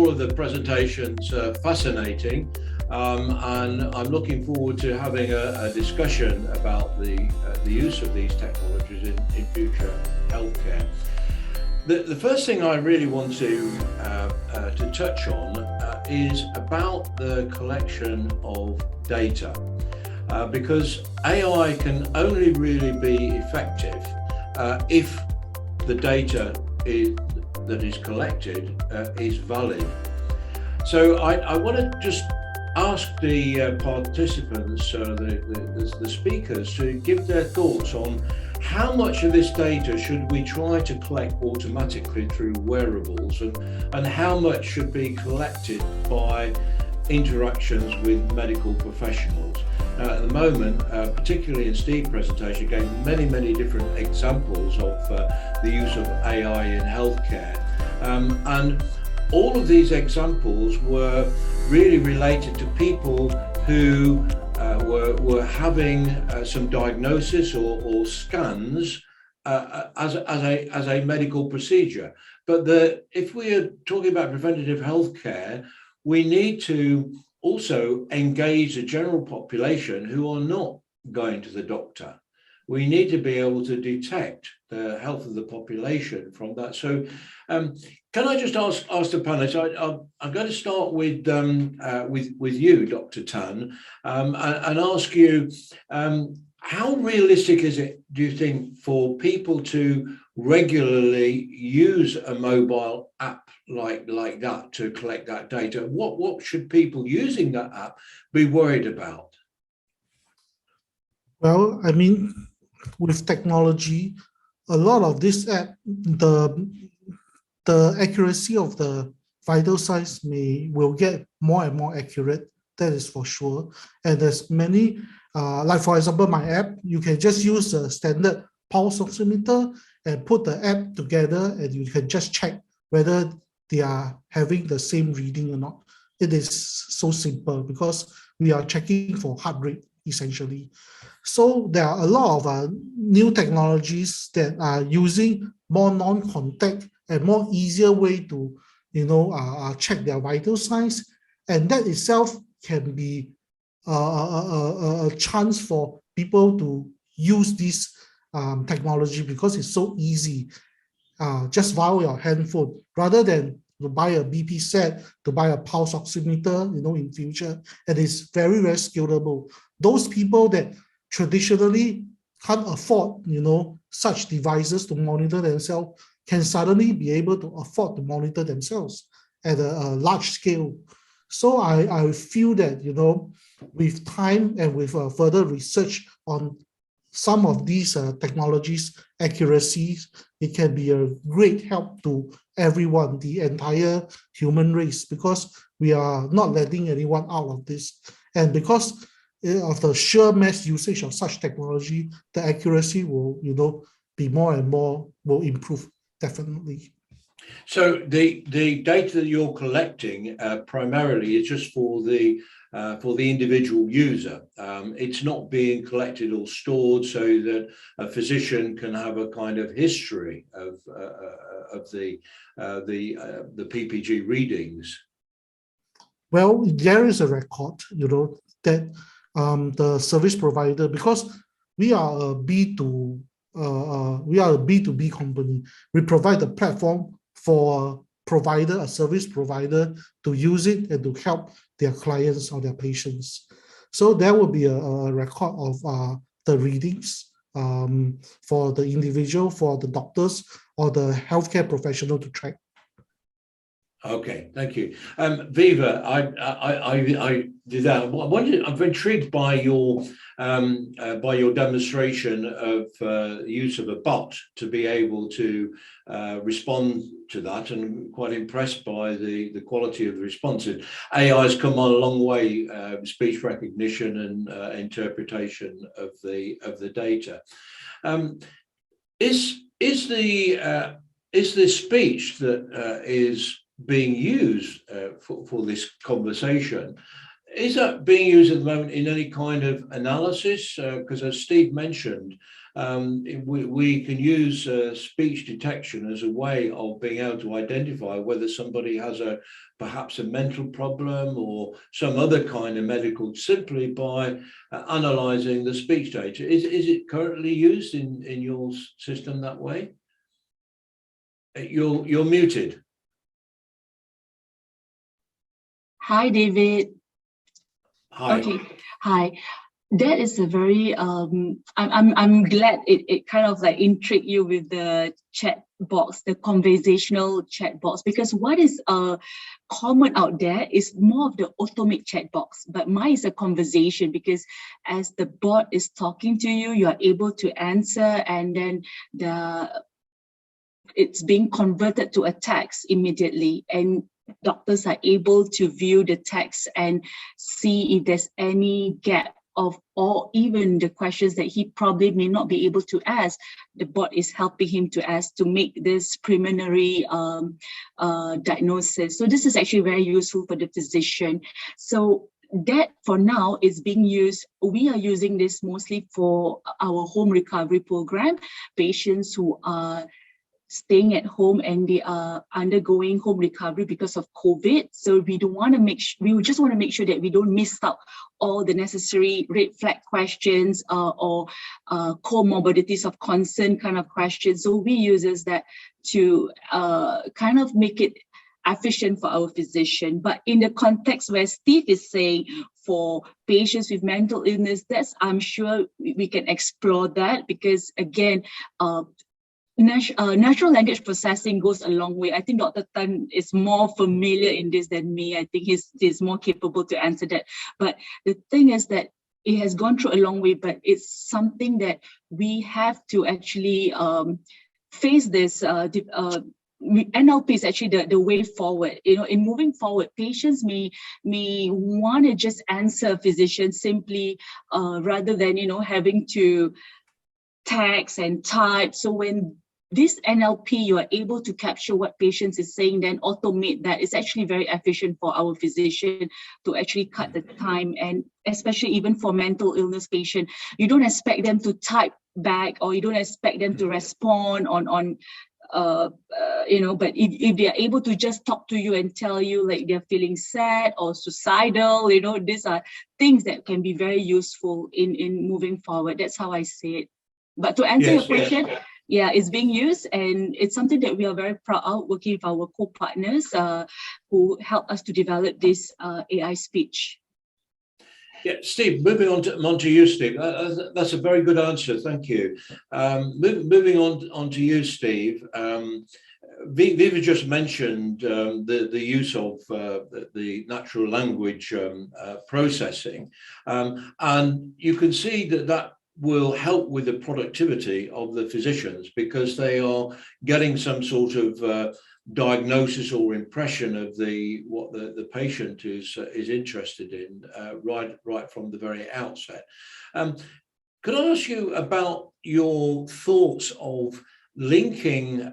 all of the presentations fascinating, and I'm looking forward to having a discussion about the use of these technologies in future healthcare. The first thing I really want to touch on is about the collection of data, because AI can only really be effective if the data that is collected is valid. So I want to just ask the participants, the speakers, to give their thoughts on how much of this data should we try to collect automatically through wearables, and how much should be collected by interactions with medical professionals. Now, at the moment, particularly in Steve's presentation, gave many different examples of the use of AI in healthcare. And all of these examples were really related to people who were having some diagnosis or scans as a medical procedure. But if we are talking about preventative healthcare, we need to also engage the general population who are not going to the doctor. We need to be able to detect the health of the population from that. So can I just ask the panelists, I'm going to start with you, Dr. Tan, and ask you, how realistic is it, do you think, for people to regularly use a mobile app like that to collect that data? What should people using that app be worried about? Well, I mean, with technology, a lot of this app, the accuracy of the vital signs will get more and more accurate. That is for sure. And there's many, like for example, my app, you can just use a standard pulse oximeter and put the app together, and you can just check whether they are having the same reading or not. It is so simple because we are checking for heart rate essentially. So there are a lot of new technologies that are using more non-contact and more easier way to, check their vital signs, and that itself can be a chance for people to use this technology because it's so easy, just via your handphone, rather than to buy a BP set, to buy a pulse oximeter, in future. And it's very scalable. Those people that traditionally can't afford, such devices to monitor themselves can suddenly be able to afford to monitor themselves at a large scale. So I feel that, with time and with further research on some of these technologies' accuracies, it can be a great help to everyone, the entire human race, because we are not letting anyone out of this. And because of the sheer mass usage of such technology, the accuracy will, be more and more, will improve, definitely. So the data that you're collecting primarily is just for the individual user. It's not being collected or stored so that a physician can have a kind of history of the PPG readings. Well, there is a record, that the service provider, because we are a B2B company. We provide the platform for a service provider to use it and to help their clients or their patients. So there will be a record of the readings for the individual, for the doctors or the healthcare professional to track. Okay, thank you. Viva, I did that. I'm intrigued by your demonstration of the use of a bot to be able to respond to that, and quite impressed by the quality of the responses. AI has come on a long way, speech recognition and interpretation of the data. Is the speech that is being used for this conversation, Is that being used at the moment in any kind of analysis? Because as Steve mentioned, we can use speech detection as a way of being able to identify whether somebody has perhaps a mental problem or some other kind of medical, simply by analysing the speech data. Is it currently used in your system that way? You're muted. Hi, David. Hi. Okay. Hi. That is a very I'm glad it kind of like intrigued you with the chat box, the conversational chat box, because what is common out there is more of the automate chat box, but mine is a conversation, because as the bot is talking to you, you are able to answer, and then it's being converted to a text immediately, and doctors are able to view the text and see if there's any gap of, or even the questions that he probably may not be able to ask. The bot is helping him to ask, to make this preliminary diagnosis. So this is actually very useful for the physician. So that for now is being used. We are using this mostly for our home recovery program, patients who are staying at home and they are undergoing home recovery because of COVID. So we don't want to we just want to make sure that we don't miss out all the necessary red flag questions or comorbidities of concern kind of questions. So we use that to kind of make it efficient for our physician. But in the context where Steve is saying for patients with mental illness, that's, I'm sure we can explore that, because again, natural language processing goes a long way. I think Dr. Tan is more familiar in this than me. I think he's more capable to answer that. But the thing is that it has gone through a long way, but it's something that we have to actually face this. NLP is actually the way forward. You know, in moving forward, patients may want to just answer a physician simply rather than, you know, having to text and type. So when this NLP, you are able to capture what patients is saying, then automate that. It's actually very efficient for our physician to actually cut the time, and especially even for mental illness patient, you don't expect them to type back, or you don't expect them to respond on you know, but if they are able to just talk to you and tell you like they're feeling sad or suicidal, you know, these are things that can be very useful in moving forward. That's how I see it. But to answer your question, yeah, it's being used, and it's something that we are very proud of, working with our co-partners who help us to develop this AI speech. Yeah, Steve, moving on to you, Steve. That's a very good answer. Thank you. Moving on to you, Steve. Viva just mentioned the use of the natural language processing, and you can see that will help with the productivity of the physicians, because they are getting some sort of diagnosis or impression of what the patient is interested in right from the very outset. Could I ask you about your thoughts of linking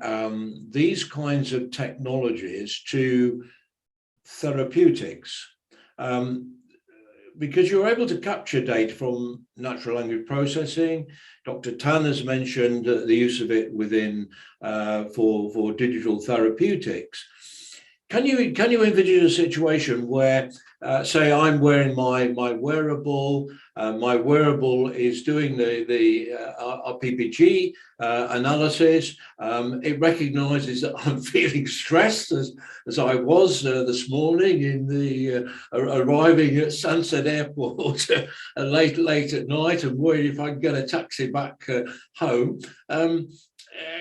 these kinds of technologies to therapeutics? Because you're able to capture data from natural language processing. Dr. Tan has mentioned the use of it within for digital therapeutics. Can you envision a situation where, say, I'm wearing my wearable, my wearable is doing the PPG analysis. It recognizes that I'm feeling stressed as I was this morning in the arriving at Stansted Airport late at night and worried if I can get a taxi back home.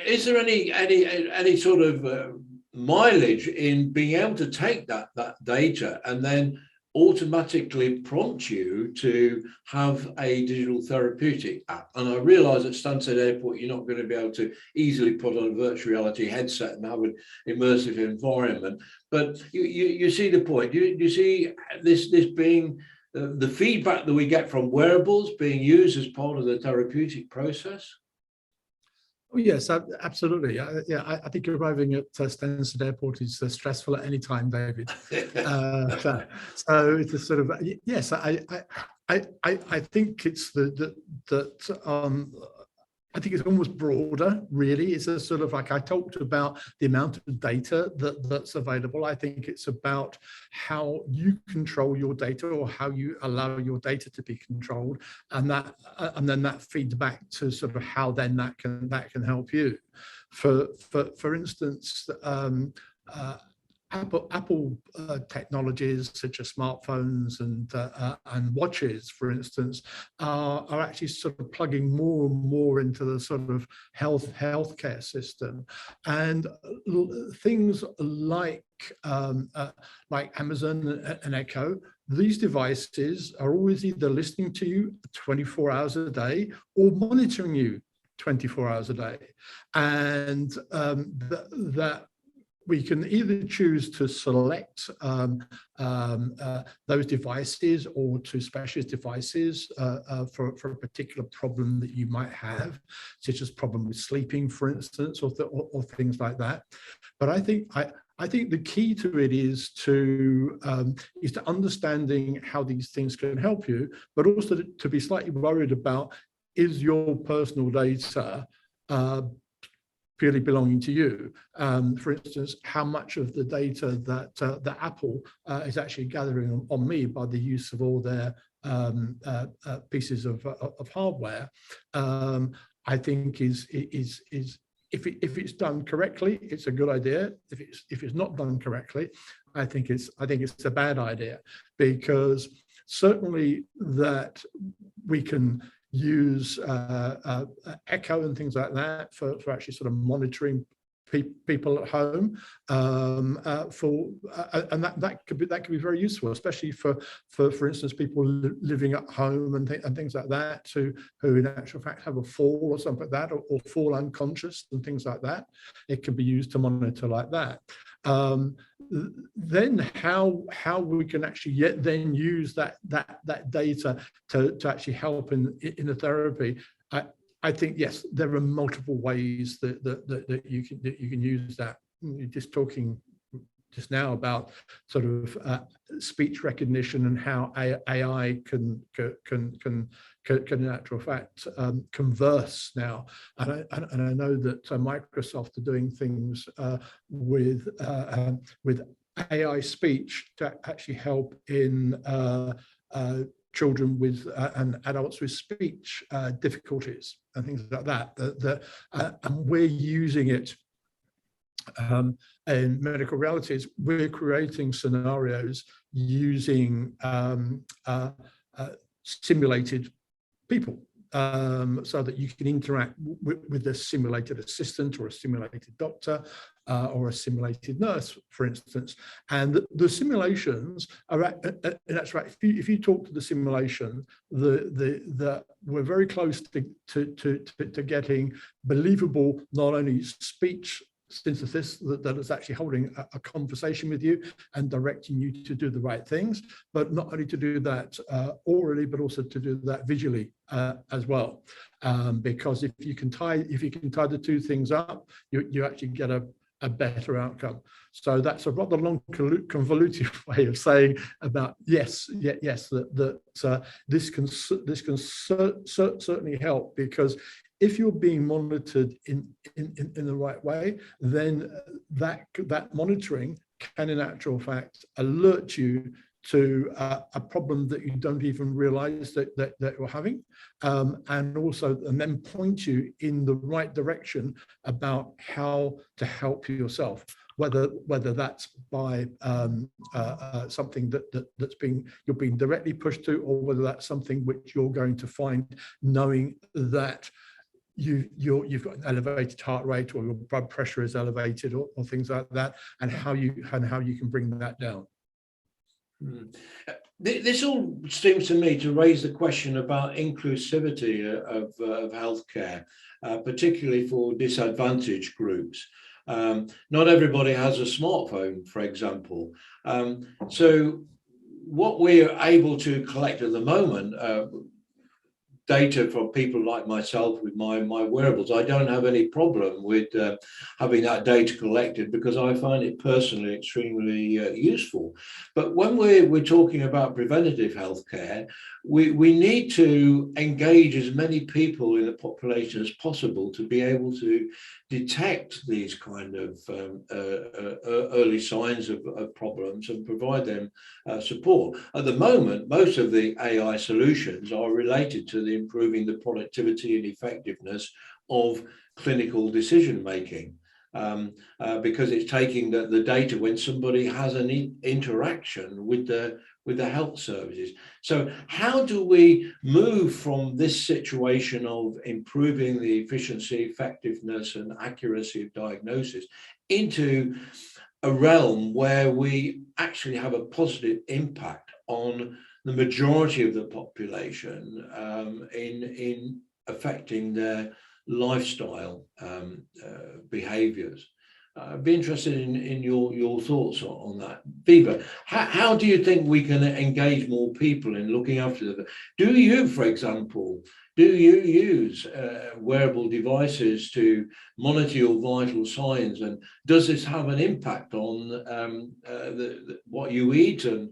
Is there any sort of mileage in being able to take that data and then automatically prompt you to have a digital therapeutic app? And I realise at Stansted Airport you're not going to be able to easily put on a virtual reality headset and have an immersive environment, but you see the point. You see this being the feedback that we get from wearables being used as part of the therapeutic process? Oh, yes, absolutely. I think arriving at Stansted Airport is stressful at any time, David. So it's a sort of, yes, I think it's I think it's almost broader, really. It's a sort of like, I talked about the amount of data that's available. I think it's about how you control your data, or how you allow your data to be controlled, and then that feeds back to sort of how then that can help you. For instance, Apple technologies such as smartphones and watches, for instance, are actually sort of plugging more and more into the sort of healthcare system, and things like Amazon and Echo. These devices are always either listening to you 24 hours a day or monitoring you 24 hours a day, and that we can either choose to select those devices, or to specialist devices for a particular problem that you might have, such as problem with sleeping, for instance, or things like that. But I think the key to it is to understanding how these things can help you, but also to be slightly worried about, is your personal data purely belonging to you? For instance, how much of the data that Apple is actually gathering on me by the use of all their pieces of hardware, I think is if it's done correctly, it's a good idea. If it's not done correctly, I think it's a bad idea, because certainly that we can use Echo and things like that for actually sort of monitoring people at home, and that could be very useful, especially for instance, people living at home and things like that, who in actual fact have a fall or something like that, or fall unconscious and things like that. It can be used to monitor like that. Then how we can actually then use that data to actually help in the therapy. I think, yes, there are multiple ways that you can use that. You're just talking just now about sort of speech recognition and how AI can in actual fact converse now. And I know that Microsoft are doing things with AI speech to actually help in children with and adults with speech difficulties and things like that. And we're using it in medical realities. We're creating scenarios using simulated people, so that you can interact with a simulated assistant or a simulated doctor or a simulated nurse, for instance. And the simulations are, that's right, if you talk to the simulation, we're very close to getting believable, not only speech synthesis that is actually holding a conversation with you and directing you to do the right things, but not only to do that orally, but also to do that visually as well. Because if you can tie the two things up, you actually get a better outcome. So that's a rather long, convoluted way of saying about yes, that this can certainly help, because if you're being monitored in the right way, then that monitoring can in actual fact alert you to a problem that you don't even realize that you're having, and then point you in the right direction about how to help yourself, whether that's by something you're being directly pushed to, or whether that's something which you're going to find, knowing that you've got an elevated heart rate, or your blood pressure is elevated, or things like that, and how you can bring that down. This all seems to me to raise the question about inclusivity of healthcare, particularly for disadvantaged groups. Not everybody has a smartphone, for example. So what we're able to collect at the moment, data for people like myself with my wearables. I don't have any problem with having that data collected because I find it personally extremely useful. But when we're talking about preventative healthcare, we need to engage as many people in the population as possible to be able to detect these kind of early signs of problems and provide them support. At the moment, most of the AI solutions are related to the improving the productivity and effectiveness of clinical decision making. Because it's taking the data when somebody has an interaction with the health services. So how do we move from this situation of improving the efficiency, effectiveness, and accuracy of diagnosis into a realm where we actually have a positive impact on the majority of the population in affecting their lifestyle behaviors? I'd be interested in your thoughts on that. Viva, how do you think we can engage more people in looking after them? Do you, for example, use wearable devices to monitor your vital signs, and does this have an impact on what you eat and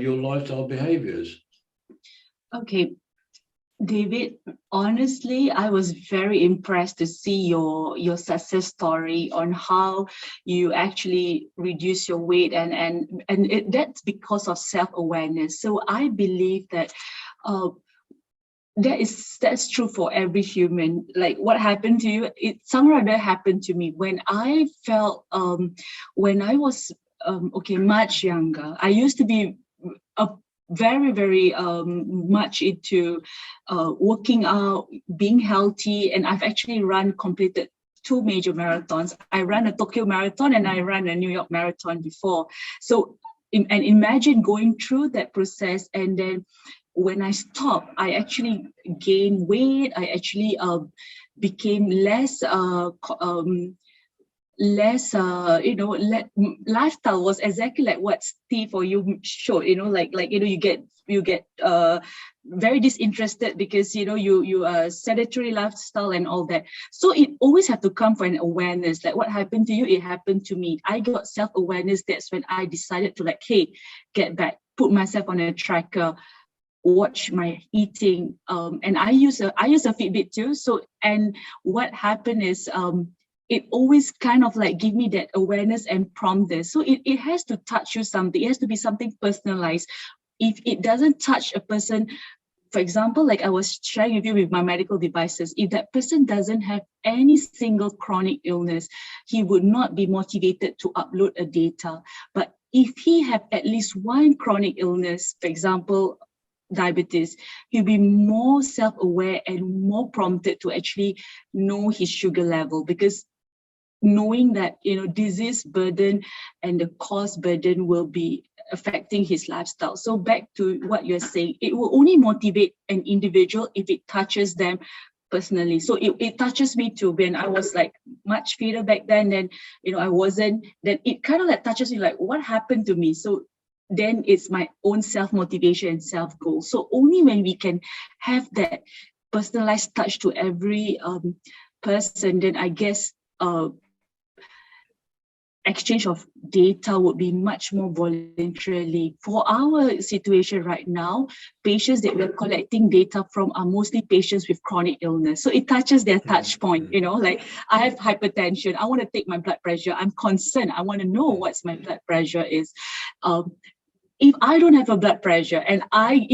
your lifestyle behaviors? Okay. David, honestly, I was very impressed to see your success story on how you actually reduce your weight, and that's because of self-awareness. So I believe that that's true for every human. Like what happened to you, somewhere or other happened to me when I felt when I was much younger. I used to be very much into working out, being healthy, and I've actually completed 2 major marathons. I ran a Tokyo Marathon and I ran a New York Marathon before. So, and imagine going through that process, and then when I stopped, I actually gained weight. I actually became less lifestyle was exactly like what Steve or you showed, you get very disinterested because you are sedentary lifestyle and all that. So it always have to come from an awareness, like what happened to you, it happened to me. I got self-awareness. That's when I decided to get back, put myself on a tracker, watch my eating, and I use a Fitbit too. So, and what happened is it always kind of like give me that awareness and prompt this. So it has to touch you something. It has to be something personalized. If it doesn't touch a person, for example, like I was sharing with you with my medical devices, if that person doesn't have any single chronic illness, he would not be motivated to upload a data. But if he have at least one chronic illness, for example, diabetes, he'll be more self-aware and more prompted to actually know his sugar level, because knowing that disease burden and the cost burden will be affecting his lifestyle. So back to what you're saying, it will only motivate an individual if it touches them personally. So it touches me too. When I was like much fitter back then, then I wasn't, then it kind of like touches me like what happened to me. So then it's my own self-motivation and self-goal. So only when we can have that personalized touch to every person, then I guess exchange of data would be much more voluntarily. For our situation right now, patients that we're collecting data from are mostly patients with chronic illness. So it touches their touch point, like I have hypertension, I want to take my blood pressure, I'm concerned, I want to know what's my blood pressure is. If I don't have a blood pressure and I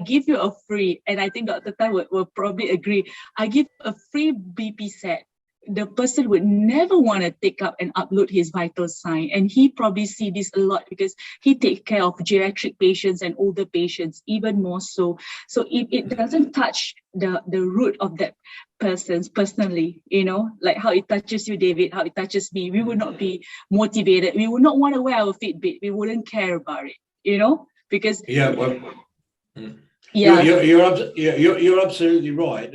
give you a free, and I think Dr. Tai will probably agree, I give a free BP set, the person would never want to take up and upload his vital sign. And he probably see this a lot because he takes care of geriatric patients and older patients even more so. So if it doesn't touch the root of that person's personally, like how it touches you, David, how it touches me, we would not be motivated. We would not want to wear our Fitbit. We wouldn't care about it, because you're absolutely right.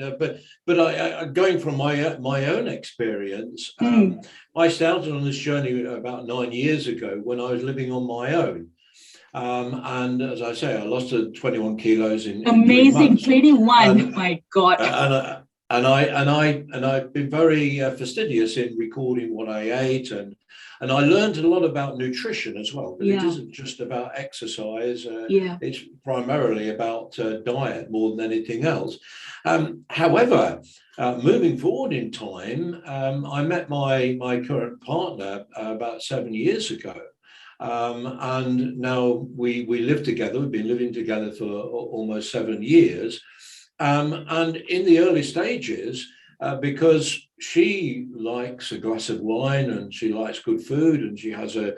But I going from my own experience, I started on this journey about 9 years ago when I was living on my own, And as I say, I lost 21 kilos in 3 Amazing, months. 21. My God. And I've been very fastidious in recording what I ate, and I learned a lot about nutrition as well. But it isn't just about exercise. It's primarily about diet more than anything else. However, moving forward in time, I met my current partner about 7 years ago. And now we live together. We've been living together for almost 7 years. And in the early stages, because she likes a glass of wine and she likes good food and she has a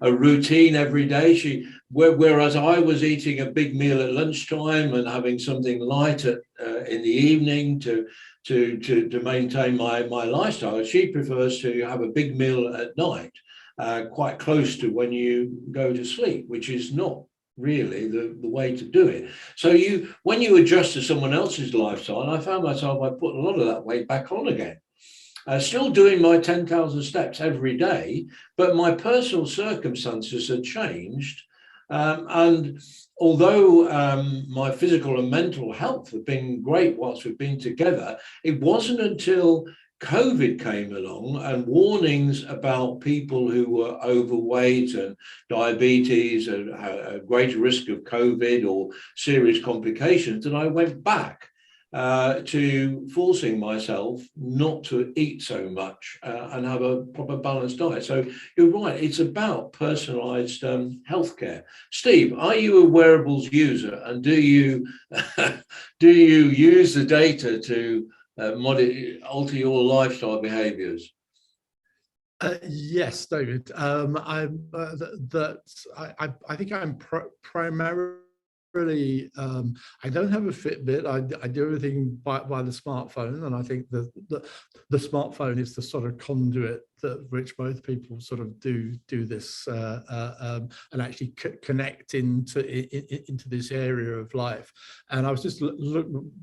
routine every day. Whereas I was eating a big meal at lunchtime and having something light in the evening to maintain my lifestyle, she prefers to have a big meal at night, quite close to when you go to sleep, which is not really the way to do it. So when you adjust to someone else's lifestyle, I found myself, I put a lot of that weight back on again. Still doing my 10,000 steps every day, but my personal circumstances had changed. And although my physical and mental health have been great whilst we've been together, it wasn't until COVID came along and warnings about people who were overweight and diabetes and a greater risk of COVID or serious complications that I went back to forcing myself not to eat so much and have a proper balanced diet. So you're right, it's about personalized healthcare. Steve, are you a wearables user, and do you use the data to alter your lifestyle behaviors? Yes, David. I think I'm primarily. I don't have a Fitbit. I do everything by the smartphone, and I think the smartphone is the sort of conduit which both people sort of do this and actually connect into this area of life. And I was just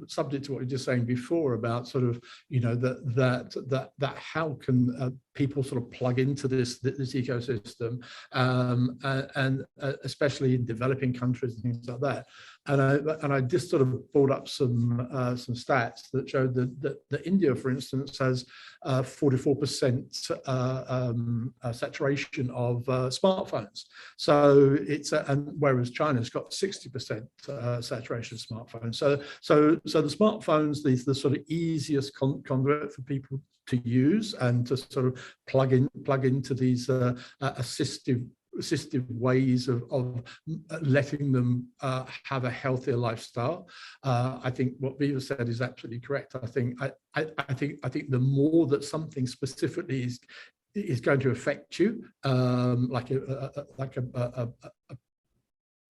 subject to what you were just saying before about sort of, you know, that how can people sort of plug into this ecosystem, and especially in developing countries and things like that. And I just sort of brought up some stats that showed that India, for instance, has 44% saturation of smartphones. So it's and whereas China's got 60% saturation of smartphones. So the smartphones, the sort of easiest conduit for people to use and to sort of plug into these assistive ways of letting them have a healthier lifestyle. I think what Viva said is absolutely correct. I think the more that something specifically is going to affect you, like a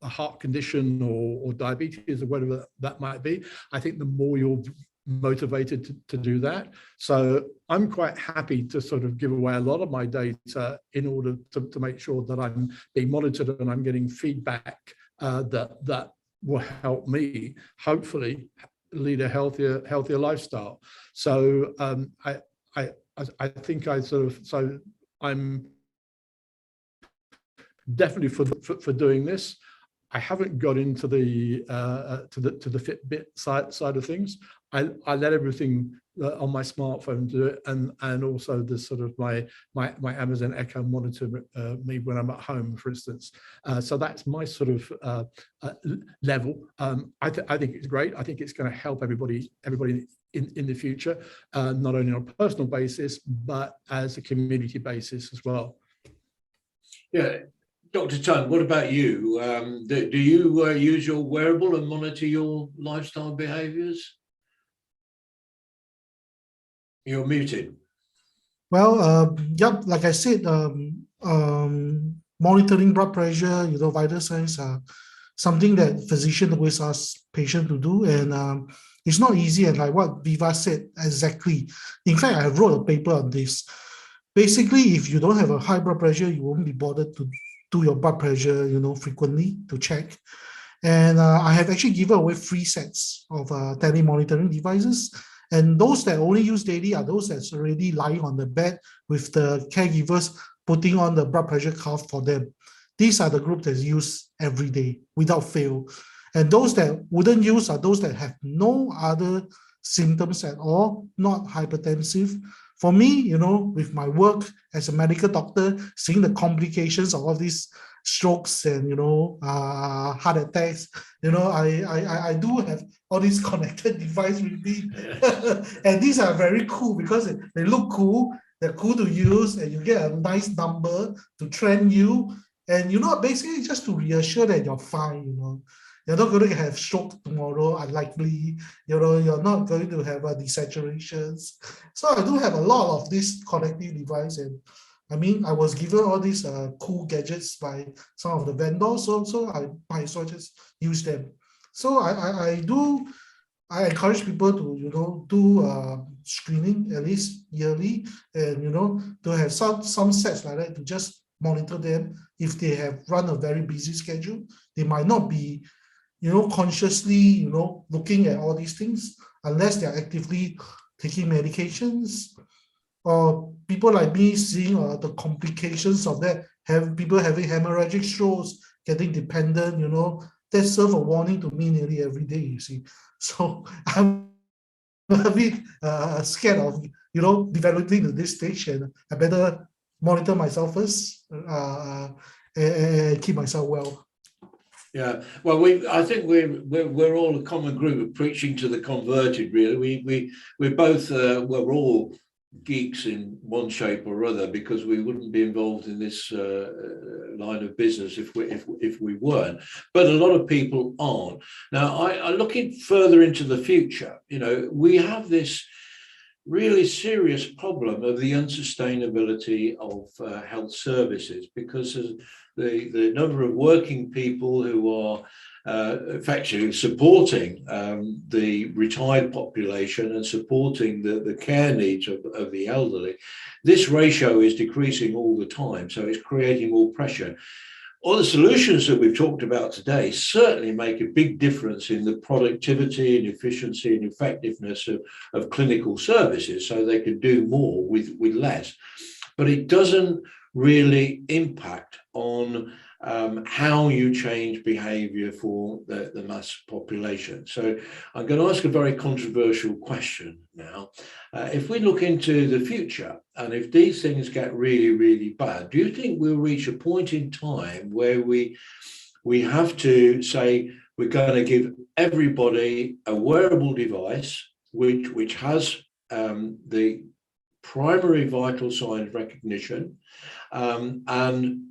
heart condition or diabetes or whatever that might be, I think the more you're motivated to do that. So I'm quite happy to sort of give away a lot of my data in order to make sure that I'm being monitored and I'm getting feedback that will help me hopefully lead a healthier lifestyle. So I think so I'm definitely for doing this. I haven't got into the to the Fitbit side of things. I let everything on my smartphone do it, and also the sort of my Amazon Echo monitor me when I'm at home, for instance. So that's my sort of level. I think it's great. I think it's going to help everybody in the future, not only on a personal basis but as a community basis as well. Yeah. Dr. Tan, what about you? Do you use your wearable and monitor your lifestyle behaviors? You're muted. Well, yep, like I said, monitoring blood pressure, vital signs are something that physicians always ask patients to do, and it's not easy. And like what Viva said, exactly. In fact, I wrote a paper on this. Basically, if you don't have a high blood pressure, you won't be bothered to do your blood pressure, frequently to check. And I have actually given away 3 sets of telemonitoring devices. And those that only use daily are those that's already lying on the bed with the caregivers putting on the blood pressure cuff for them. these are the groups that use every day without fail. And those that wouldn't use are those that have no other symptoms at all, not hypertensive. For me, with my work as a medical doctor, seeing the complications of all these strokes and heart attacks, I do have all these connected devices with me. And these are very cool because they look cool, they're cool to use, and you get a nice number to train you. And basically just to reassure that you're fine, You're not going to have stroke tomorrow, unlikely, you're not going to have desaturations. So I do have a lot of this connected device, and I mean, I was given all these cool gadgets by some of the vendors, so I might as well just use them. So I encourage people to do screening at least yearly, and to have some sets like that to just monitor them. If they have run a very busy schedule, they might not be consciously looking at all these things unless they're actively taking medications, or people like me seeing the complications of that, people having hemorrhagic strokes, getting dependent, that serve a warning to me nearly every day, you see. So I'm a bit scared of developing to this stage, and I better monitor myself first and keep myself well. Yeah, well, I think we're all a common group of preaching to the converted. Really, we're both we're all geeks in one shape or other, because we wouldn't be involved in this line of business if we weren't. But a lot of people aren't. Now, I looking further into the future. We have this really serious problem of the unsustainability of health services, because the number of working people who are effectively supporting the retired population and supporting the care needs of the elderly, this ratio is decreasing all the time. So it's creating more pressure. All the solutions that we've talked about today certainly make a big difference in the productivity and efficiency and effectiveness of clinical services, so they can do more with less. But it doesn't really impact on how you change behavior for the mass population. So I'm going to ask a very controversial question now. If we look into the future, and if these things get really, really bad, do you think we'll reach a point in time where we have to say we're going to give everybody a wearable device which has the primary vital signs recognition, and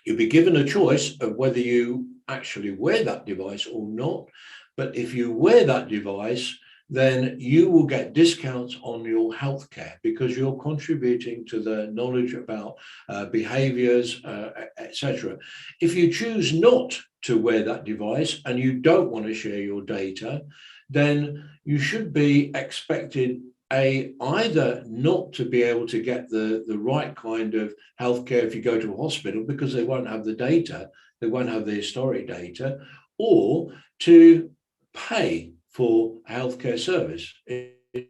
you'll be given a choice of whether you actually wear that device or not. But if you wear that device, then you will get discounts on your healthcare, because you're contributing to the knowledge about behaviors, etc. If you choose not to wear that device and you don't want to share your data, then you should be expected either not to be able to get the right kind of healthcare if you go to a hospital, because they won't have the data, they won't have the historic data, or to pay for healthcare service. It's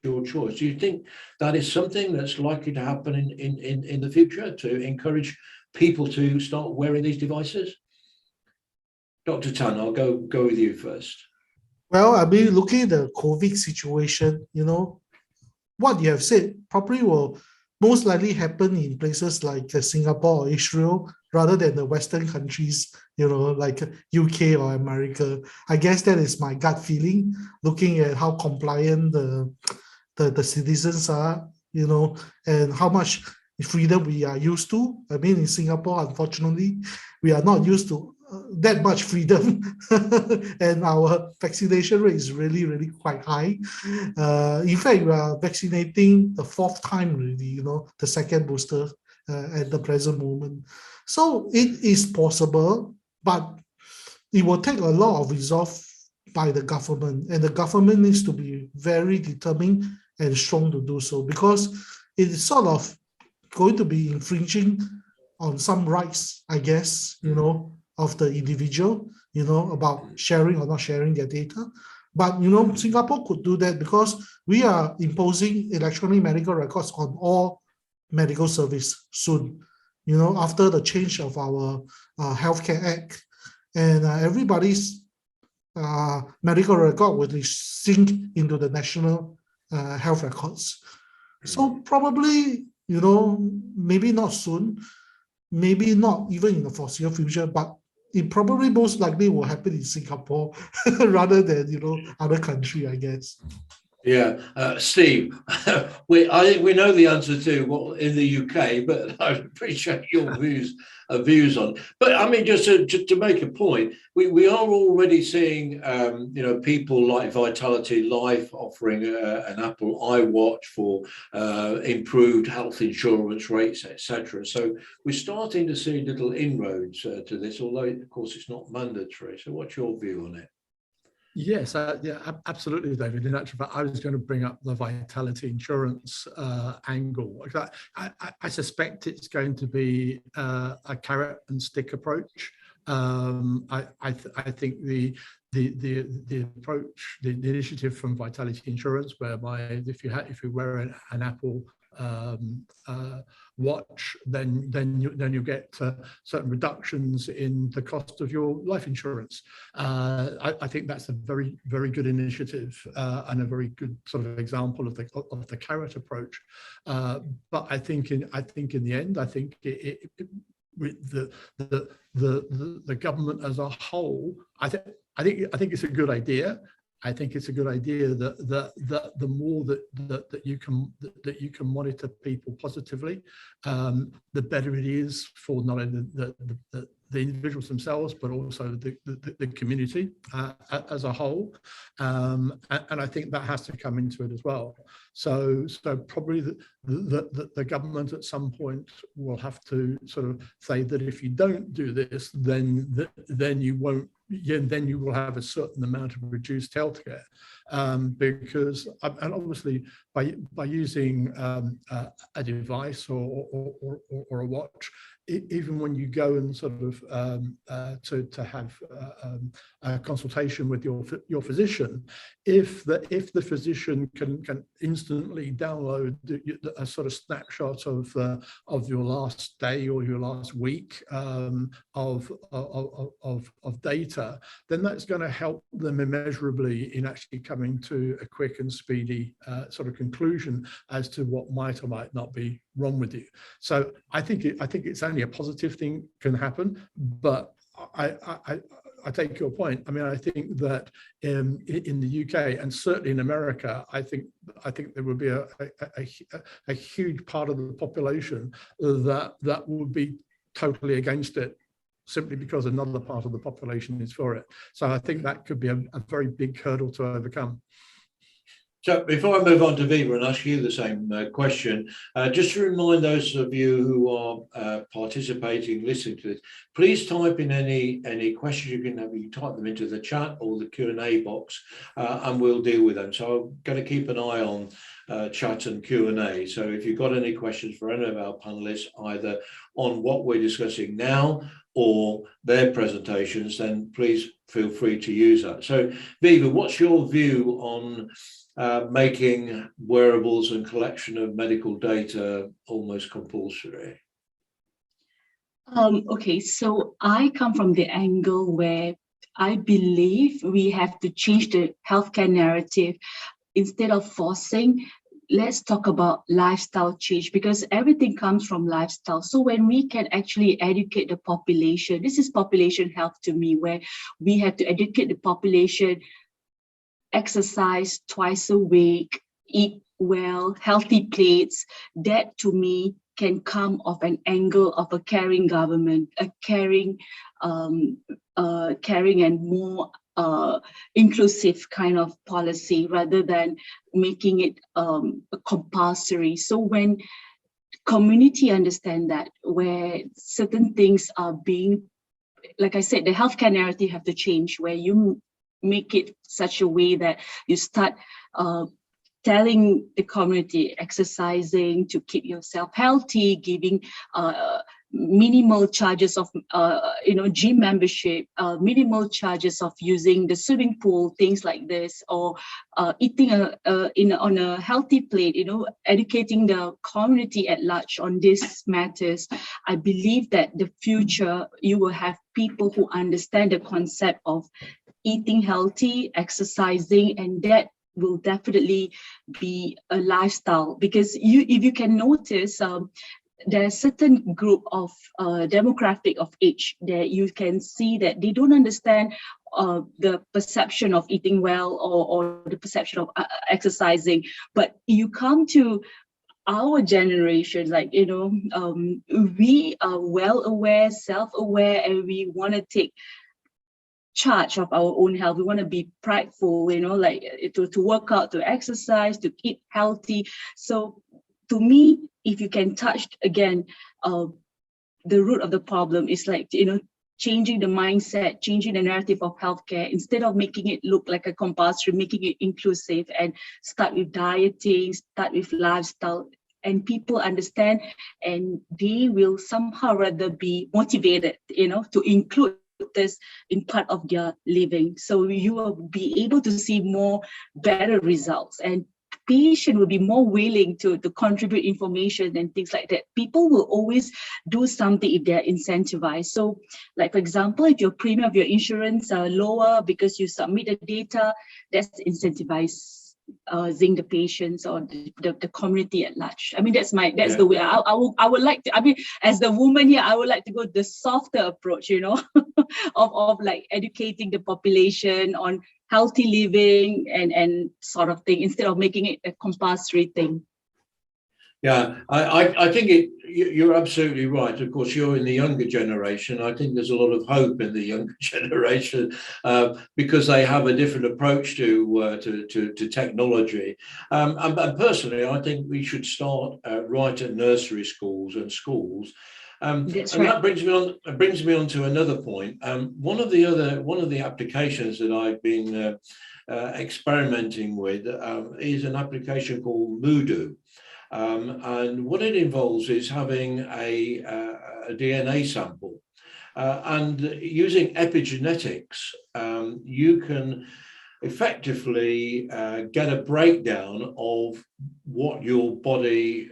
your choice. Do you think that is something that's likely to happen in the future, to encourage people to start wearing these devices? Dr. Tan, I'll go with you first. Well, I mean, looking at the COVID situation, what you have said probably will most likely happen in places like Singapore or Israel, rather than the Western countries, like UK or America. I guess that is my gut feeling, looking at how compliant the citizens are, and how much freedom we are used to. I mean, in Singapore, unfortunately, we are not used to that much freedom, and our vaccination rate is really, really quite high. In fact, we are vaccinating the 4th time already, the second booster at the present moment. So it is possible, but it will take a lot of resolve by the government, and the government needs to be very determined and strong to do so, because it is sort of going to be infringing on some rights, I guess, of the individual, about sharing or not sharing their data. But, Singapore could do that because we are imposing electronic medical records on all medical service soon. after the change of our Healthcare Act, and everybody's medical record will be synced into the national health records. So probably, maybe not soon, maybe not even in the foreseeable future, but it probably most likely will happen in Singapore rather than, other country, I guess. Yeah, Steve, we know the answer to what in the UK, but I appreciate your views on. But I mean, just to make a point, we are already seeing people like Vitality Life offering an Apple iWatch for improved health insurance rates, etc. So we're starting to see little inroads to this, although of course it's not mandatory. So what's your view on it? Yes, yeah, absolutely, David. In actual fact, I was going to bring up the Vitality Insurance angle. I suspect it's going to be a carrot and stick approach. I think the approach, the initiative from Vitality Insurance, whereby if you wear an Apple watch, then you get certain reductions in the cost of your life insurance. I think that's a very, very good initiative and a very good sort of example of the carrot approach. But I think in the end, I think with the government as a whole, I think it's a good idea. I think it's a good idea that the more that you can monitor people positively, the better it is for not only the individuals themselves, but also the community as a whole. And I think that has to come into it as well. So probably the government at some point will have to sort of say that if you don't do this, then you won't. Yeah, then you will have a certain amount of reduced healthcare, because and obviously by using a device or a watch, even when you go and sort of to have a consultation with your physician, if the physician can instantly download a sort of snapshot of your last day or your last week of data, then that's going to help them immeasurably in actually coming to a quick and speedy sort of conclusion as to what might or might not be wrong with you. So I think it's only a positive thing can happen, but I take your point. I mean, I think that in the UK and certainly in America, I think there would be a huge part of the population that would be totally against it, simply because another part of the population is for it. So I think that could be a very big hurdle to overcome. So before I move on to Viva and ask you the same question, just to remind those of you who are participating, listening to this, please type in any questions you can have. You can type them into the chat or the Q&A box, and we'll deal with them. So I'm going to keep an eye on chat and Q&A. So if you've got any questions for any of our panelists, either on what we're discussing now or their presentations, then please feel free to use that. So Viva, what's your view on making wearables and collection of medical data almost compulsory? Okay, so I come from the angle where I believe we have to change the healthcare narrative. Instead of forcing, let's talk about lifestyle change, because everything comes from lifestyle. So when we can actually educate the population, this is population health to me, where we have to educate the population, exercise twice a week, eat well, healthy plates. That to me can come off an angle of a caring government, a caring and more inclusive kind of policy, rather than making it compulsory. So when community understand that, where certain things are being, like I said, the healthcare narrative have to change, where you make it such a way that you start telling the community, exercising to keep yourself healthy, giving minimal charges of gym membership, minimal charges of using the swimming pool, things like this, or eating on a healthy plate, educating the community at large on these matters. I believe that the future, you will have people who understand the concept of eating healthy, exercising, and that will definitely be a lifestyle. Because if you can notice, there's a certain group of demographic of age that you can see that they don't understand the perception of eating well or the perception of exercising. But you come to our generation, we are well aware, self-aware, and we want to take charge of our own health. We want to be prideful, to work out, to exercise, to eat healthy. So to me, if you can touch again, the root of the problem is changing the mindset, changing the narrative of healthcare, instead of making it look like a compulsory, making it inclusive, and start with dieting, start with lifestyle, and people understand, and they will somehow rather be motivated, to include this in part of their living. So you will be able to see better results, and patient will be more willing to contribute information and things like that. People will always do something if they're incentivized. So, like for example, if your premium of your insurance are lower because you submit the data, that's incentivizing the patients or the community at large. I mean, that's the way I would like to. I mean, as the woman here, I would like to go the softer approach, of educating the population on healthy living and sort of thing, instead of making it a compulsory thing. Yeah, I think you're absolutely right. Of course, you're in the younger generation. I think there's a lot of hope in the younger generation because they have a different approach to technology. And personally, I think we should start right at nursery schools and schools. That brings me on to another point. One of the applications that I've been experimenting with is an application called Moodoo. And what it involves is having a DNA sample and using epigenetics, you can effectively get a breakdown of what your body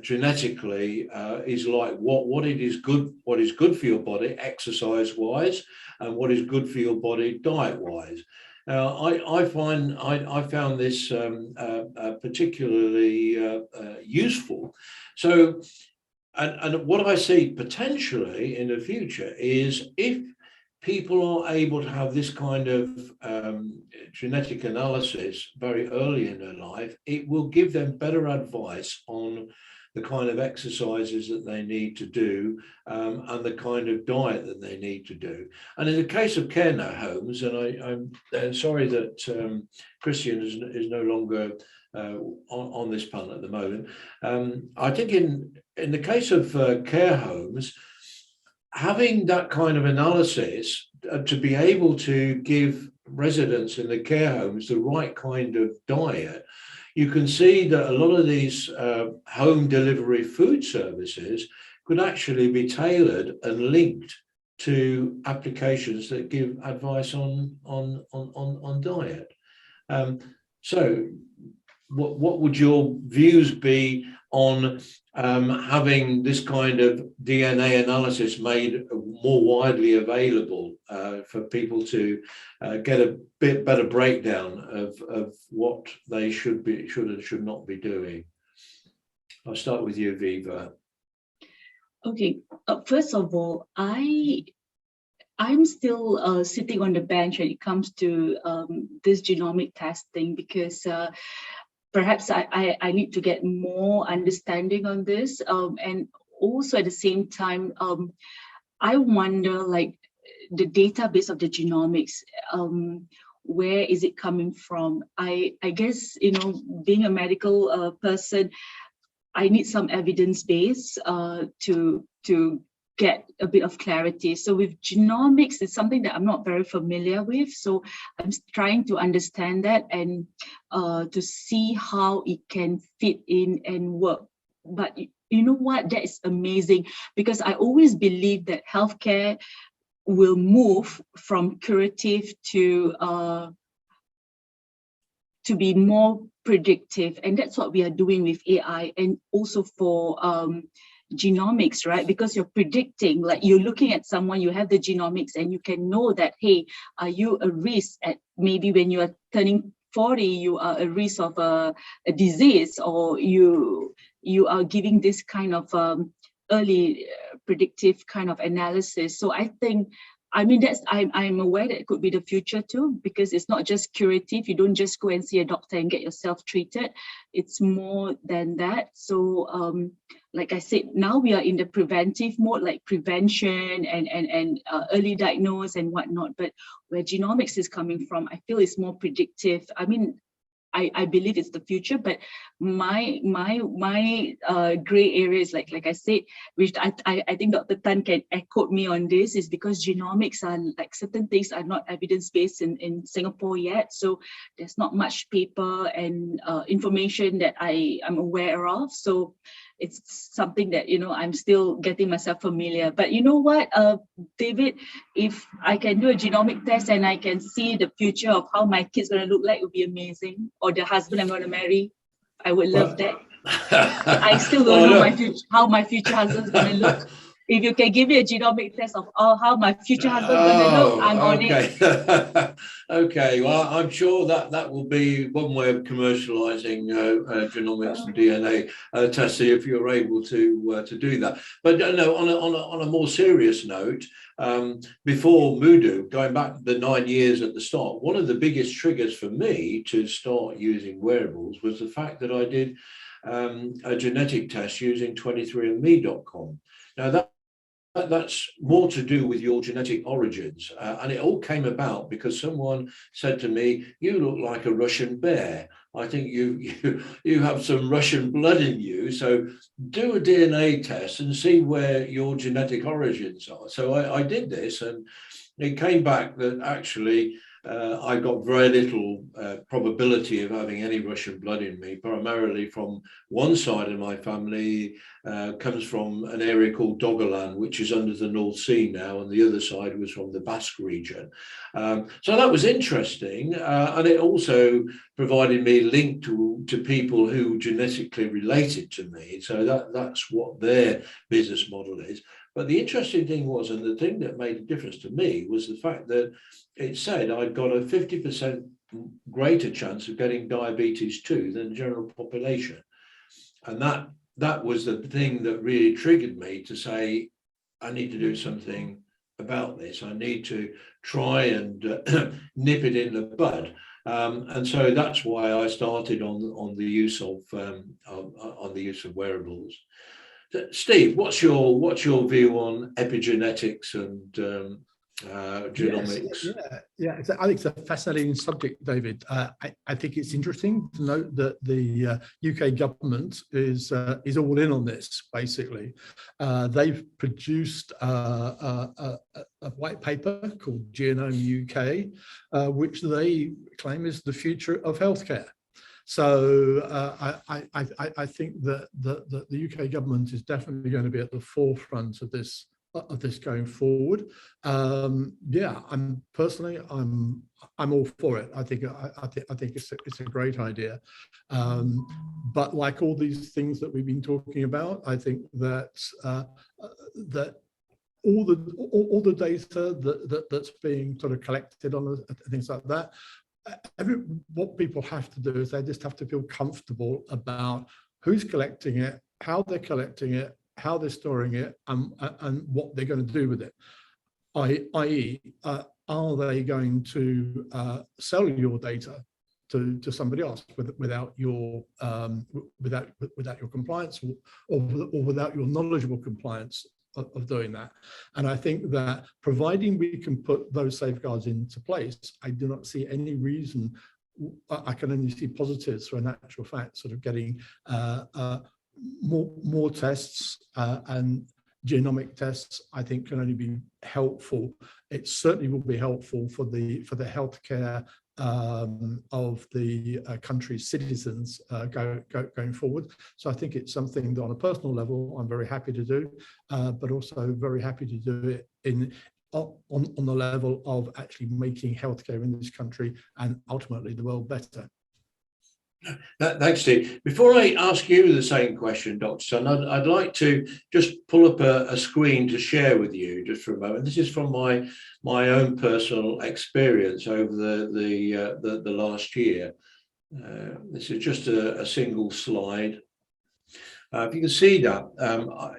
genetically is like, what is good for your body exercise wise, and what is good for your body diet wise. I found this particularly useful. So, and what I see potentially in the future is if people are able to have this kind of genetic analysis very early in their life, it will give them better advice on the kind of exercises that they need to do and the kind of diet that they need to do. And in the case of care homes, and I'm sorry that Christian is no longer on this panel at the moment, I think in the case of care homes, having that kind of analysis to be able to give residents in the care homes the right kind of diet, you can see that a lot of these home delivery food services could actually be tailored and linked to applications that give advice on diet. So what would your views be on having this kind of DNA analysis made more widely available for people to get a bit better breakdown of what they should and should not be doing? I'll start with you, Viva. Okay, first of all, I'm still sitting on the bench when it comes to this genomic testing, because perhaps I need to get more understanding on this. And also at the same time, I wonder, like, the database of the genomics, where is it coming from? I guess, being a medical person, I need some evidence base to get a bit of clarity. So with genomics, it's something that I'm not very familiar with. So I'm trying to understand that and to see how it can fit in and work. But you know what, that is amazing, because I always believe that healthcare will move from curative to be more predictive, and that's what we are doing with AI, and also for genomics, right? Because you're predicting, like you're looking at someone, you have the genomics, and you can know that, hey, are you a risk at maybe when you are turning 40, you are a risk of a disease, or you are giving this kind of early predictive kind of analysis. So I think, I mean, I'm aware that it could be the future too, because it's not just curative. You don't just go and see a doctor and get yourself treated. It's more than that. So like I said, now we are in the preventive mode, like prevention and early diagnose and whatnot. But where genomics is coming from, I feel it's more predictive. I mean, I believe it's the future, but my gray areas, like I said, which I think Dr. Tan can echo me on this, is because genomics are like certain things are not evidence-based in Singapore yet. So there's not much paper and information that I'm aware of. So it's something that, you know, I'm still getting myself familiar. But you know what, David, if I can do a genomic test and I can see the future of how my kid's going to look like, it would be amazing. Or the husband I'm going to marry, I would love that. I still don't know how my future husband's going to look. If you can give me a genomic test of how my future husband's going to look, I'm on it. Okay, well, I'm sure that will be one way of commercializing genomics and DNA testing, if you're able to do that. But no, on a more serious note, before Moodoo, going back the 9 years at the start, one of the biggest triggers for me to start using wearables was the fact that I did a genetic test using 23andme.com. Now that's more to do with your genetic origins, and it all came about because someone said to me, "You look like a Russian bear. I think you have some Russian blood in you, so do a DNA test and see where your genetic origins are." So I did this, and it came back that actually I got very little probability of having any Russian blood in me. Primarily from one side of my family comes from an area called Doggerland, which is under the North Sea now, and the other side was from the Basque region. So that was interesting, and it also provided me a link to people who genetically related to me. So that's what their business model is. But the interesting thing was, and the thing that made a difference to me, was the fact that it said I'd got a 50% greater chance of getting diabetes 2 than the general population. And that was the thing that really triggered me to say, I need to do something about this. I need to try and nip it in the bud. And so that's why I started on the use of wearables. Steve, what's your view on epigenetics and genomics? Yes, I think it's a fascinating subject, David. I think it's interesting to note that the UK government is all in on this. Basically, they've produced a white paper called Genome UK, which they claim is the future of healthcare. So I think that the UK government is definitely going to be at the forefront of this going forward. Yeah, I'm all for it. I think it's a great idea. But like all these things that we've been talking about, I think that that all the data that's being sort of collected on things like that, what people have to do is they just have to feel comfortable about who's collecting it, how they're collecting it, how they're storing it, and what they're going to do with it. I.e., are they going to sell your data to somebody else without your compliance or without your knowledgeable compliance of doing that? And I think that providing we can put those safeguards into place, I do not see any reason. I can only see positives for a natural fact, sort of getting more tests and genomic tests, I think, can only be helpful. It certainly will be helpful for the healthcare of the country's citizens going forward. So I think it's something that on a personal level I'm very happy to do, but also very happy to do it on the level of actually making healthcare in this country and ultimately the world better. Thanks, Steve. Before I ask you the same question, Dr. Sun, I'd like to just pull up a screen to share with you just for a moment. This is from my own personal experience over the last year. This is just a single slide. If you can see that,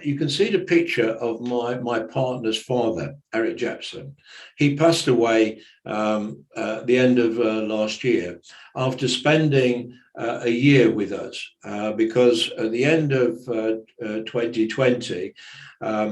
you can see the picture of my partner's father, Eric Jepson. He passed away at the end of last year after spending a year with us, because at the end of 2020,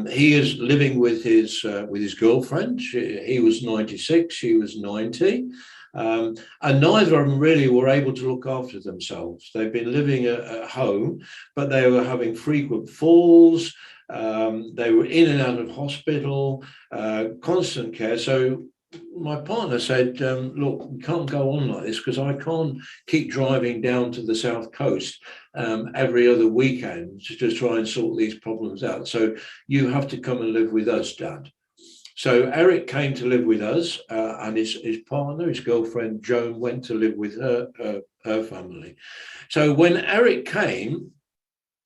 he is living with his girlfriend. He was 96, she was 90. And neither of them really were able to look after themselves. They've been living at home, but they were having frequent falls. They were in and out of hospital, constant care. So my partner said, look, we can't go on like this because I can't keep driving down to the South Coast every other weekend to try and sort these problems out. So you have to come and live with us, Dad. So Eric came to live with us, and his partner, his girlfriend, Joan, went to live with her family. So when Eric came,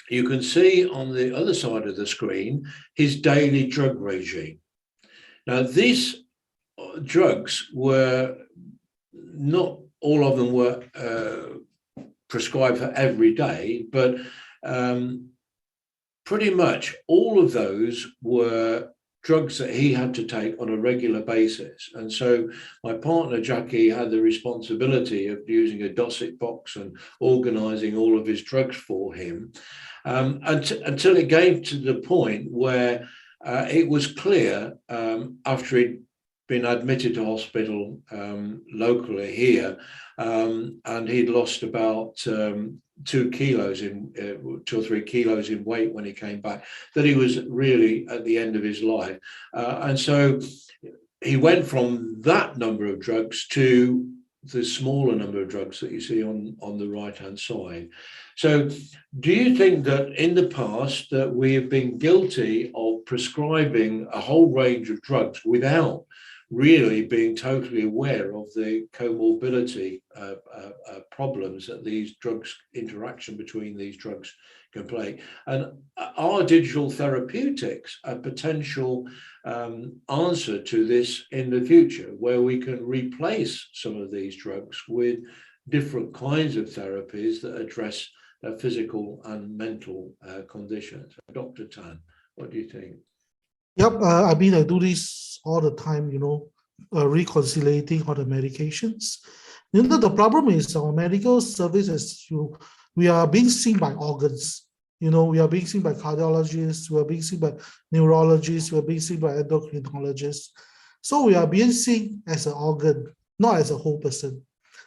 you can see on the other side of the screen, his daily drug regime. Now, these drugs were not all of them were prescribed for every day, but pretty much all of those were drugs that he had to take on a regular basis. And so my partner, Jackie, had the responsibility of using a dossier box and organizing all of his drugs for him, until it came to the point where it was clear, after he'd been admitted to hospital locally here, and he'd lost about 2 or 3 kilos in weight when he came back, that he was really at the end of his life. And so he went from that number of drugs to the smaller number of drugs that you see on the right-hand side. So do you think that in the past that we have been guilty of prescribing a whole range of drugs without really being totally aware of the comorbidity problems that these drugs, interaction between these drugs can play? And are digital therapeutics a potential answer to this in the future, where we can replace some of these drugs with different kinds of therapies that address physical and mental conditions? Dr. Tan, what do you think? Yep, I mean, I do this all the time, reconciliating all the medications. The problem is our medical services, we are being seen by organs. We are being seen by cardiologists, we are being seen by neurologists, we are being seen by endocrinologists. So we are being seen as an organ, not as a whole person.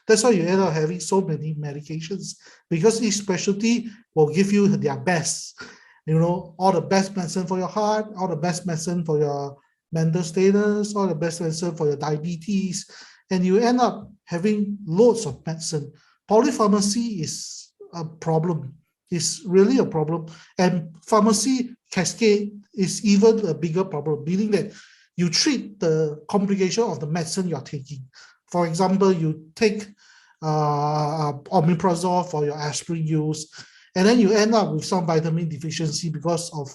That's why you end up having so many medications, because each specialty will give you their best. All the best medicine for your heart, all the best medicine for your mental status, all the best medicine for your diabetes, and you end up having loads of medicine. Polypharmacy is a problem. It's really a problem. And pharmacy cascade is even a bigger problem, meaning that you treat the complication of the medicine you're taking. For example, you take omeprazole for your aspirin use, and then you end up with some vitamin deficiency because of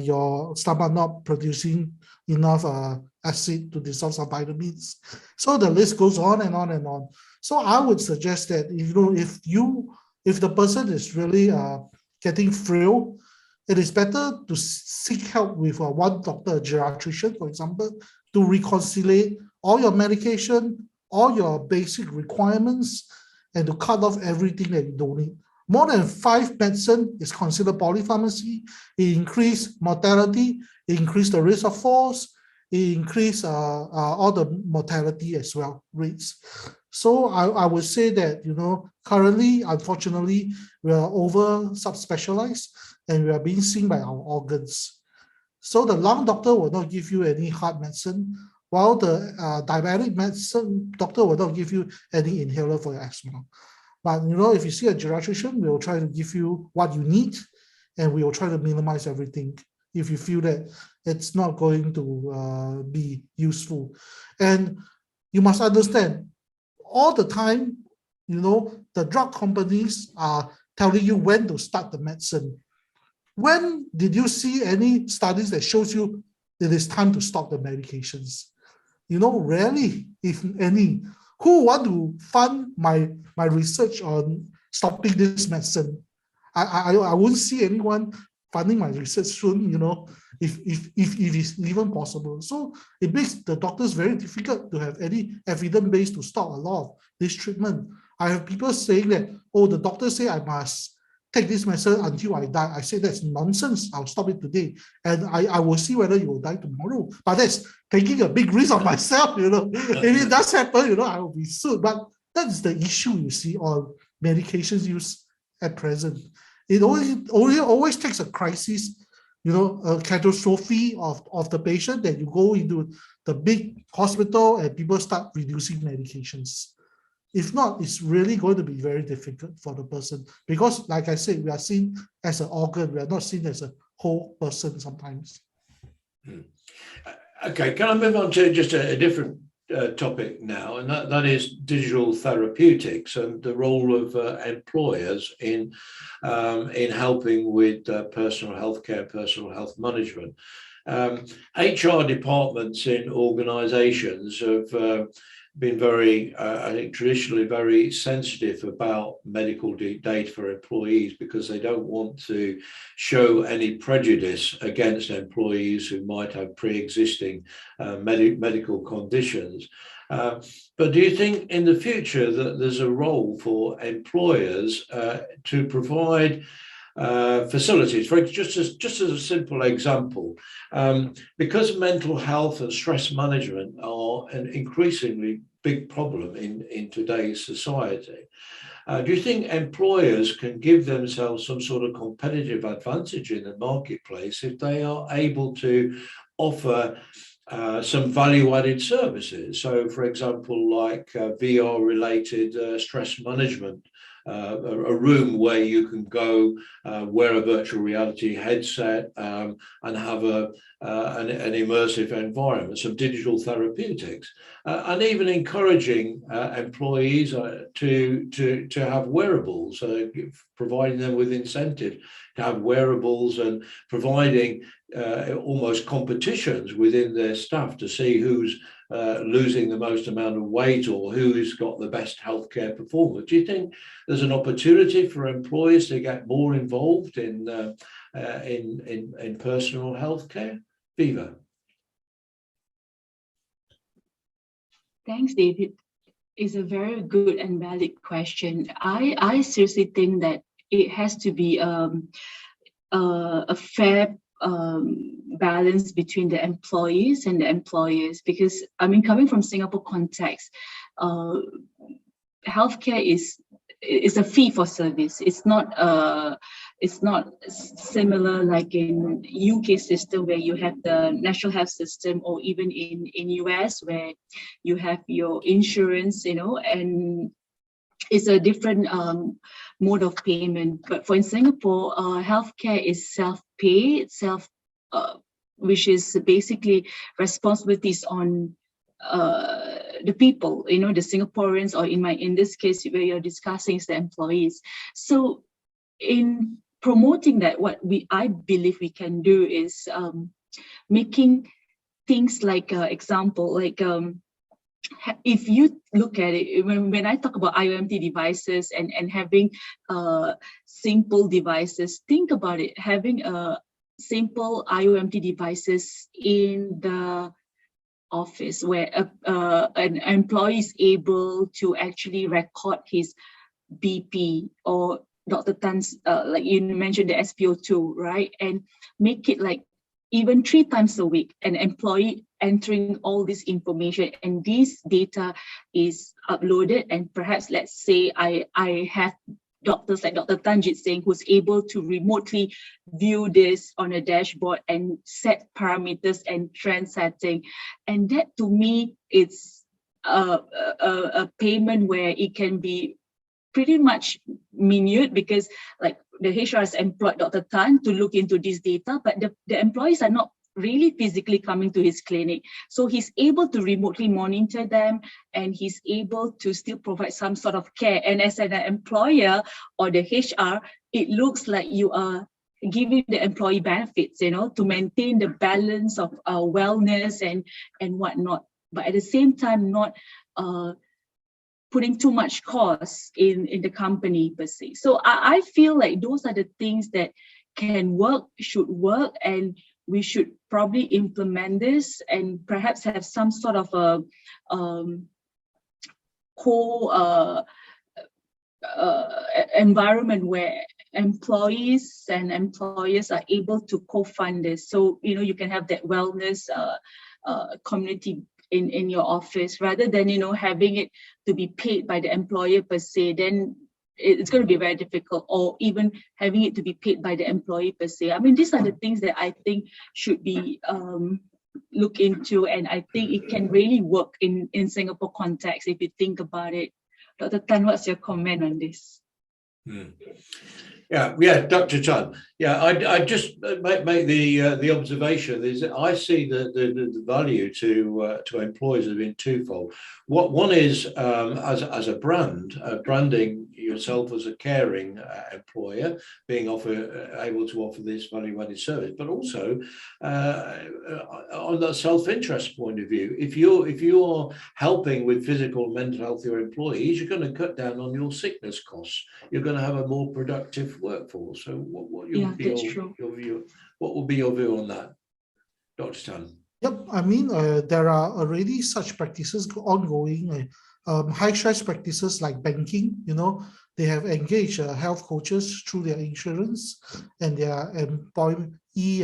your stomach not producing enough acid to dissolve some vitamins. So the list goes on and on and on. So I would suggest that if the person is really getting frail, it is better to seek help with one doctor, a geriatrician, for example, to reconcile all your medication, all your basic requirements, and to cut off everything that you don't need. More than 5 medicine is considered polypharmacy. It increased mortality, it increased the risk of falls, it increased all the mortality as well, rates. So I would say that, currently, unfortunately, we are over subspecialized and we are being seen by our organs. So the lung doctor will not give you any heart medicine, while the diabetic medicine doctor will not give you any inhaler for your asthma. But if you see a geriatrician, we will try to give you what you need, and we will try to minimize everything if you feel that it's not going to be useful. And you must understand, all the time, the drug companies are telling you when to start the medicine. When did you see any studies that shows you it is time to stop the medications? Rarely, if any. Who want to fund my research on stopping this medicine? I won't see anyone funding my research soon, if it's even possible. So it makes the doctors very difficult to have any evidence base to stop a lot of this treatment. I have people saying that, oh, the doctor say I must take this medicine until I die. I say that's nonsense. I'll stop it today, and I will see whether you will die tomorrow. But that's taking a big risk on myself. If it does happen, I will be sued. But that's the issue you see on medications use at present. It always takes a crisis, a catastrophe of the patient, that you go into the big hospital and people start reducing medications. If not, it's really going to be very difficult for the person, because, like I said, we are seen as an organ. We are not seen as a whole person sometimes. Okay, can I move on to just a different topic now, and that is digital therapeutics and the role of employers in helping with personal health care, personal health management. HR departments in organizations have been very, I think, traditionally very sensitive about medical data for employees, because they don't want to show any prejudice against employees who might have pre-existing medical conditions. But do you think in the future that there's a role for employers to provide facilities? For just as a simple example, because mental health and stress management are an increasingly big problem in today's society, do you think employers can give themselves some sort of competitive advantage in the marketplace if they are able to offer some value-added services? So, for example, like VR-related stress management, a room where you can go wear a virtual reality headset and have an immersive environment, some digital therapeutics, and even encouraging employees to have wearables, providing them with incentive to have wearables, and providing almost competitions within their staff to see who's losing the most amount of weight or who's got the best healthcare performance. Do you think there's an opportunity for employers to get more involved in personal healthcare? Viva. Thanks, David. It's a very good and valid question. I seriously think that it has to be a fair balance between the employees and the employers, because coming from Singapore context, healthcare is a fee for service. It's not similar like in UK system where you have the national health system, or even in US where you have your insurance, and it's a different mode of payment. But in Singapore, healthcare is self-pay, which is basically responsibilities on the people, the Singaporeans, or in this case where you're discussing is the employees. So in promoting that, I believe we can do is making things like example, like if you look at it, when I talk about IoT devices and having simple devices, think about it, having a simple IoT devices in the office where an employee is able to actually record his BP, or Dr. Tan's, like you mentioned, the SpO2, right? And make it like even 3 times a week, an employee entering all this information, and this data is uploaded. And perhaps, let's say I have doctors like Dr. Tanjit Singh, who's able to remotely view this on a dashboard and set parameters and trend setting. And that, to me, it's a payment where it can be pretty much minute, because like the HR has employed Dr. Tan to look into this data, but the employees are not really physically coming to his clinic. So he's able to remotely monitor them, and he's able to still provide some sort of care. And as an employer or the HR, it looks like you are giving the employee benefits, you know, to maintain the balance of wellness and whatnot. But at the same time, not putting too much cost in the company per se. So I feel like those are the things that can work, should work, and we should probably implement this and perhaps have some sort of a environment where employees and employers are able to co-fund this. So, you know, you can have that wellness community in your office, rather than, you know, having it to be paid by the employer per se. Then it's going to be very difficult, or even having it to be paid by the employee per se. I mean, these are the things that I think should be looked into, and I think it can really work in Singapore context if you think about it. Dr. Tan, what's your comment on this? Yeah, Dr. Tan. Yeah, I just make the observation is that I see the value to employers have been twofold. One is as a brand, branding yourself as a caring employer, being able to offer this value-added service, but also on the self-interest point of view. If you're helping with physical and mental health of your employees, you're going to cut down on your sickness costs. You're going to have a more productive workforce. So what will be your view? What will be your view on that, Dr. Tan? Yep, I mean, there are already such practices ongoing. High stress practices like banking, you know, they have engaged health coaches through their insurance and their employee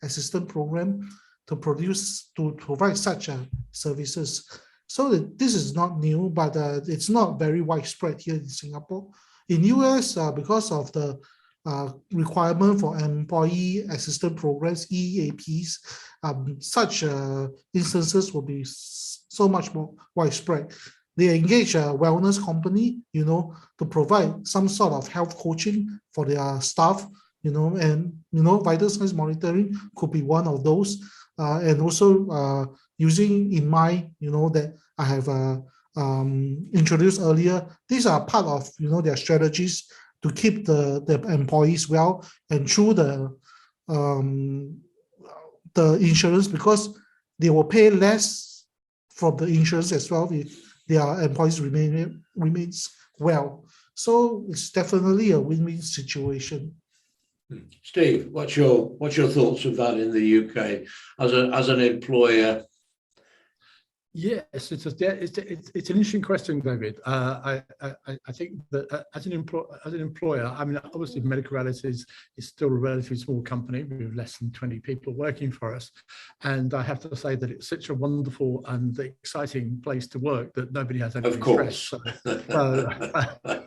assistance program to provide such services. So this is not new, but it's not very widespread here in Singapore. In US, because of the requirement for employee assistance programs, EAPs, such instances will be so much more widespread. They engage a wellness company, you know, to provide some sort of health coaching for their staff, you know, and, you know, vital signs monitoring could be one of those. And also using in mind, you know, that I have introduced earlier, these are part of, you know, their strategies to keep the employees well, and through the insurance, because they will pay less from the insurance as well if their employees remains well. So it's definitely a win-win situation. Steve, what's your thoughts of that in the UK as an employer? Yes, it's an interesting question, David. I think that as an employer, I mean, obviously Medical Realities is still a relatively small company with less than 20 people working for us, and I have to say that it's such a wonderful and exciting place to work that nobody has any stress.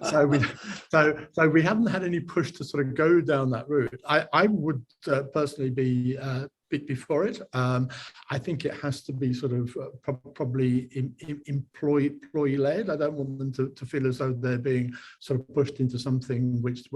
So we haven't had any push to sort of go down that route. I would personally be for it. I think it has to be sort of probably employee-led. I don't want them to feel as though they're being sort of pushed into something which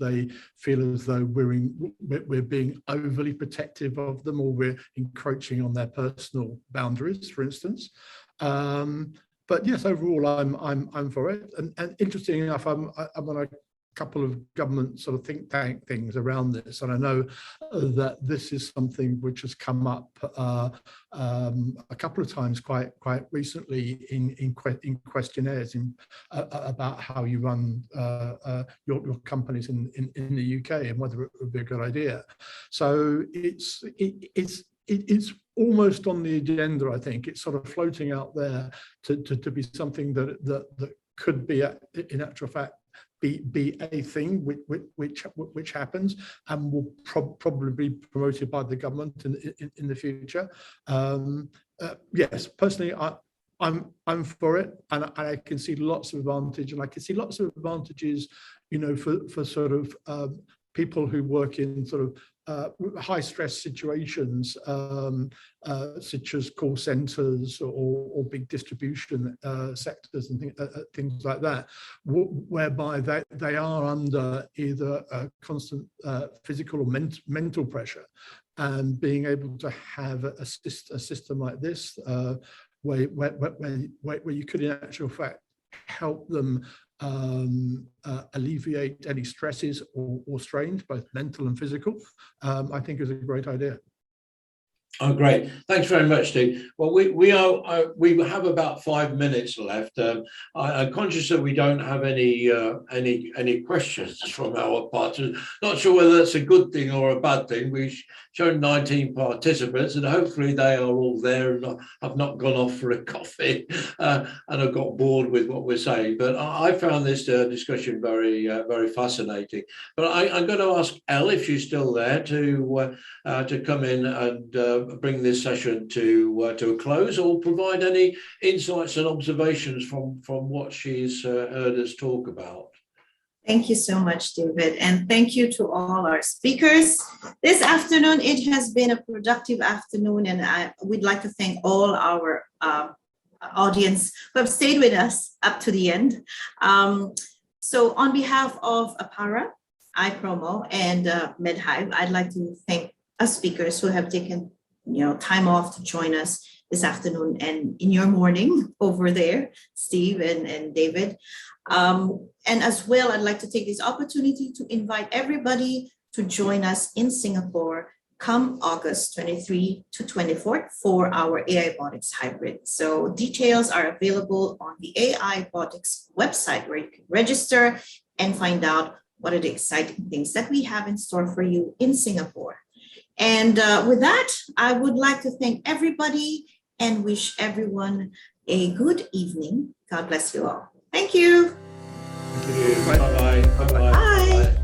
they feel as though we're being overly protective of them, or we're encroaching on their personal boundaries, for instance. But yes, overall, I'm for it. And interesting enough, I'm on a couple of government sort of think tank things around this, and I know that this is something which has come up a couple of times quite recently in questionnaires about how you run your companies in the UK and whether it would be a good idea. So it's almost on the agenda. I think it's sort of floating out there to be something that could be in actual fact be a thing which happens and will probably be promoted by the government in the future. Yes, personally, I'm for it, and I can see lots of advantage, and I can see lots of advantages, for sort of people who work in sort of high stress situations, such as call centers or big distribution sectors and things like that, whereby they are under either a constant physical or mental pressure, and being able to have a system like this, where you could in actual fact help them alleviate any stresses or strains, both mental and physical, I think is a great idea. Oh, great. Thanks very much, Steve. Well, we have about 5 minutes left. I'm conscious that we don't have any questions from our participants. Not sure whether that's a good thing or a bad thing. We've shown 19 participants, and hopefully they are all there and have not gone off for a coffee and have got bored with what we're saying. But I found this discussion very, very fascinating. But I'm going to ask Elle, if she's still there, to come in and bring this session to a close, or provide any insights and observations from what she's heard us talk about. Thank you so much, David, and thank you to all our speakers this afternoon. It has been a productive afternoon, and we'd like to thank all our audience who have stayed with us up to the end. So on behalf of APARA, I-PROMO, and MedHive, I'd like to thank our speakers who have taken time off to join us this afternoon and in your morning over there, Steve and David. And as well, I'd like to take this opportunity to invite everybody to join us in Singapore come August 23 to 24 for our AIBotics hybrid. So details are available on the AIBotics website, where you can register and find out what are the exciting things that we have in store for you in Singapore. And with that, I would like to thank everybody and wish everyone a good evening. God bless you all. Thank you. Thank you. Bye-bye. Bye-bye. Bye.